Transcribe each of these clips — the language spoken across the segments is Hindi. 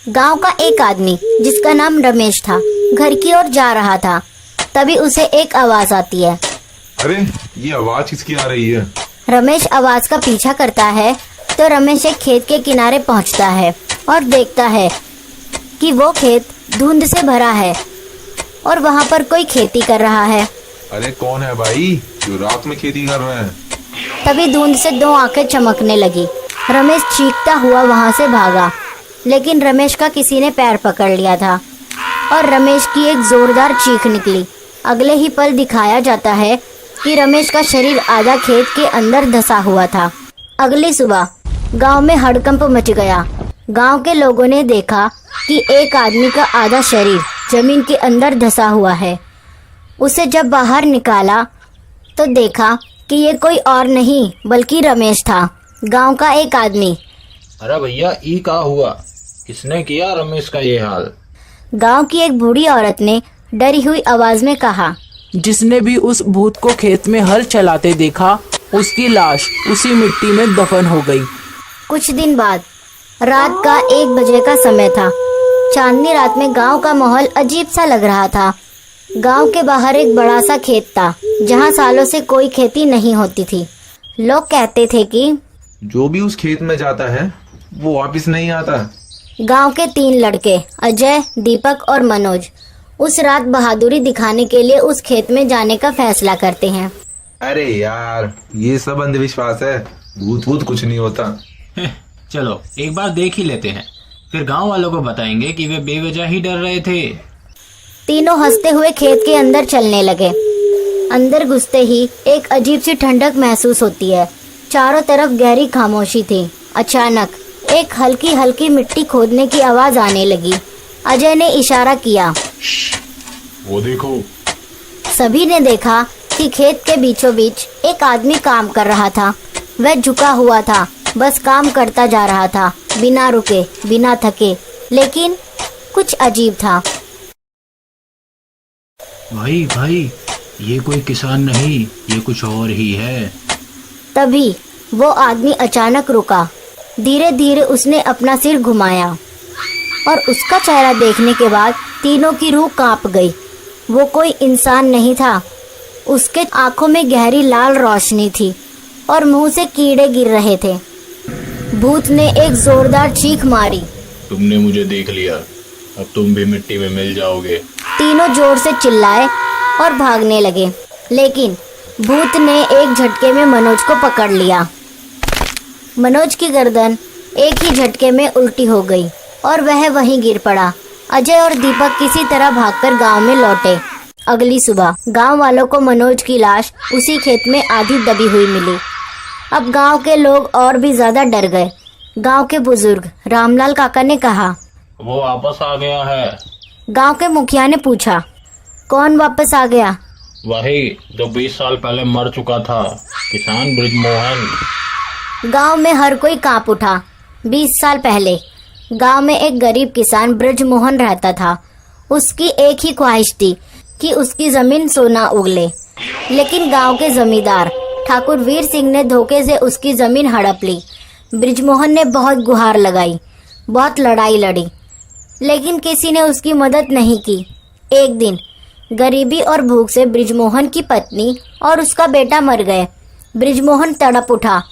गांव का एक आदमी जिसका नाम रमेश था घर की ओर जा रहा था। तभी उसे एक आवाज आती है। अरे ये आवाज किसकी आ रही है? रमेश आवाज का पीछा करता है तो रमेश एक खेत के किनारे पहुंचता है और देखता है कि वो खेत धुंध से भरा है और वहां पर कोई खेती कर रहा है। अरे कौन है भाई जो रात में खेती कर रहे हैं? तभी धुंध से दो आंखें चमकने लगी। रमेश चीखता हुआ वहां से भागा, लेकिन रमेश का किसी ने पैर पकड़ लिया था और रमेश की एक जोरदार चीख निकली। अगले ही पल दिखाया जाता है कि रमेश का शरीर आधा खेत के अंदर धंसा हुआ था। अगली सुबह गांव में हड़कंप मच गया। गांव के लोगों ने देखा कि एक आदमी का आधा शरीर जमीन के अंदर धंसा हुआ है। उसे जब बाहर निकाला तो देखा कि ये कोई और नहीं बल्कि रमेश था, गांव का एक आदमी। अरे भैया ई का हुआ, किसने किया रमेश का ये हाल? गांव की एक बूढ़ी औरत ने डरी हुई आवाज में कहा। जिसने भी उस भूत को खेत में हल चलाते देखा उसकी लाश उसी मिट्टी में दफन हो गई। कुछ दिन बाद रात का 1 बजे का समय था। चांदनी रात में गांव का माहौल अजीब सा लग रहा था। गांव के बाहर एक बड़ा सा खेत था जहां सालों से कोई खेती नहीं होती थी। लोग कहते थे कि जो भी उस खेत में जाता है वो वापस नहीं आता। गांव के 3 लड़के अजय, दीपक और मनोज उस रात बहादुरी दिखाने के लिए उस खेत में जाने का फैसला करते हैं। अरे यार ये सब अंधविश्वास है, भूत भूत कुछ नहीं होता। चलो एक बार देख ही लेते हैं, फिर गांव वालों को बताएंगे कि वे बेवजह ही डर रहे थे। तीनों हंसते हुए खेत के अंदर चलने लगे। अंदर घुसते ही एक अजीब सी ठंडक महसूस होती है। चारों तरफ गहरी खामोशी थी। अचानक एक हल्की हल्की मिट्टी खोदने की आवाज आने लगी। अजय ने इशारा किया। वो देखो। सभी ने देखा कि खेत के बीचों बीच एक आदमी काम कर रहा था। वह झुका हुआ था, बस काम करता जा रहा था, बिना रुके, बिना थके। लेकिन कुछ अजीब था। भाई ये कोई किसान नहीं, ये कुछ और ही है। तभी वो आदमी अचानक रुका। धीरे धीरे उसने अपना सिर घुमाया और उसका चेहरा देखने के बाद तीनों की रूह कांप गई। वो कोई इंसान नहीं था। उसके आंखों में गहरी लाल रोशनी थी और मुंह से कीड़े गिर रहे थे। भूत ने एक जोरदार चीख मारी। तुमने मुझे देख लिया, अब तुम भी मिट्टी में मिल जाओगे। तीनों जोर से चिल्लाए और भागने लगे, लेकिन भूत ने एक झटके में मनोज को पकड़ लिया। मनोज की गर्दन एक ही झटके में उल्टी हो गई और वह वहीं गिर पड़ा। अजय और दीपक किसी तरह भागकर गांव में लौटे। अगली सुबह गांव वालों को मनोज की लाश उसी खेत में आधी दबी हुई मिली। अब गांव के लोग और भी ज्यादा डर गए। गांव के बुजुर्ग रामलाल काका ने कहा, वो वापस आ गया है। गांव के मुखिया ने पूछा, कौन वापस आ गया? वही जो 20 साल पहले मर चुका था, किसान ब्रिजमोहन। गांव में हर कोई कांप उठा। 20 साल पहले गांव में एक गरीब किसान ब्रजमोहन रहता था। उसकी एक ही ख्वाहिश थी कि उसकी जमीन सोना उगले, लेकिन गांव के जमींदार ठाकुर वीर सिंह ने धोखे से उसकी जमीन हड़प ली। ब्रिजमोहन ने बहुत गुहार लगाई, बहुत लड़ाई लड़ी, लेकिन किसी ने उसकी मदद नहीं की। एक दिन गरीबी और भूख से ब्रिजमोहन की पत्नी और उसका बेटा मर गए। ब्रिजमोहन तड़प उठा।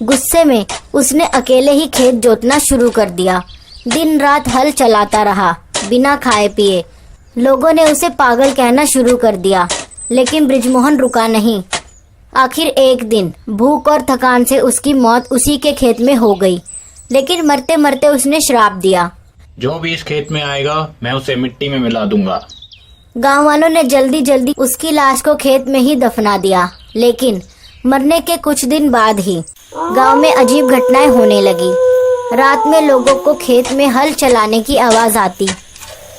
गुस्से में उसने अकेले ही खेत जोतना शुरू कर दिया। दिन रात हल चलाता रहा, बिना खाए पिए। लोगों ने उसे पागल कहना शुरू कर दिया, लेकिन ब्रिजमोहन रुका नहीं। आखिर एक दिन भूख और थकान से उसकी मौत उसी के खेत में हो गई। लेकिन मरते मरते उसने श्राप दिया, जो भी इस खेत में आएगा मैं उसे मिट्टी में मिला दूंगा। गांव वालों ने जल्दी जल्दी उसकी लाश को खेत में ही दफना दिया। लेकिन मरने के कुछ दिन बाद ही गांव में अजीब घटनाएं होने लगी। रात में लोगों को खेत में हल चलाने की आवाज आती।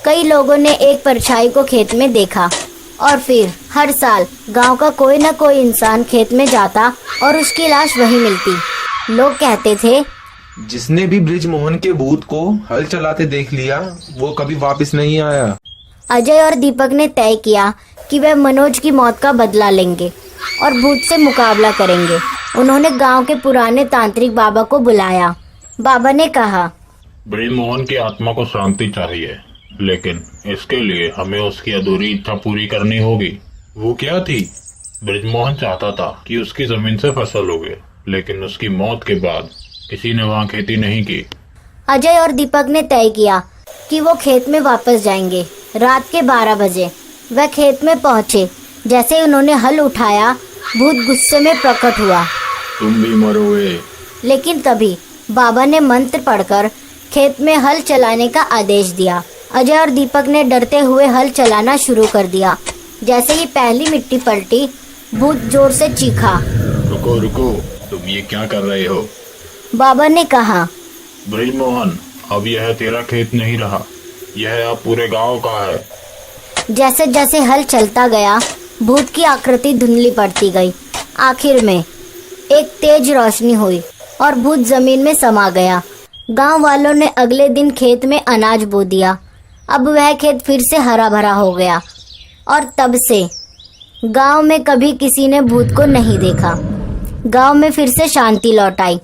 कई लोगों ने एक परछाई को खेत में देखा और फिर हर साल गांव का कोई न कोई इंसान खेत में जाता और उसकी लाश वहीं मिलती। लोग कहते थे, जिसने भी ब्रिजमोहन के भूत को हल चलाते देख लिया वो कभी वापस नहीं आया। अजय और दीपक ने तय किया कि वे मनोज की मौत का बदला लेंगे और भूत से मुकाबला करेंगे। उन्होंने गांव के पुराने तांत्रिक बाबा को बुलाया। बाबा ने कहा, ब्रिजमोहन की आत्मा को शांति चाहिए, लेकिन इसके लिए हमें उसकी अधूरी इच्छा पूरी करनी होगी। वो क्या थी? ब्रिजमोहन चाहता था कि उसकी जमीन से फसल उगे, लेकिन उसकी मौत के बाद किसी ने वहाँ खेती नहीं की। अजय और दीपक ने तय किया कि वो खेत में वापस जाएंगे। रात के 12 बजे वह खेत में पहुंचे। जैसे ही उन्होंने हल उठाया, भूत गुस्से में प्रकट हुआ। तुम भी मरोगे। लेकिन तभी बाबा ने मंत्र पढ़कर खेत में हल चलाने का आदेश दिया। अजय और दीपक ने डरते हुए हल चलाना शुरू कर दिया। जैसे ही पहली मिट्टी पलटी, भूत जोर से चीखा। रुको रुको, तुम ये क्या कर रहे हो? बाबा ने कहा, ब्रिजमोहन, अब यह तेरा खेत नहीं रहा, यह अब पूरे गांव का है। जैसे जैसे हल चलता गया, भूत की आकृति धुंधली पड़ती गई। आखिर में एक तेज रोशनी हुई और भूत जमीन में समा गया। गांव वालों ने अगले दिन खेत में अनाज बो दिया। अब वह खेत फिर से हरा भरा हो गया और तब से गांव में कभी किसी ने भूत को नहीं देखा। गांव में फिर से शांति लौट आई।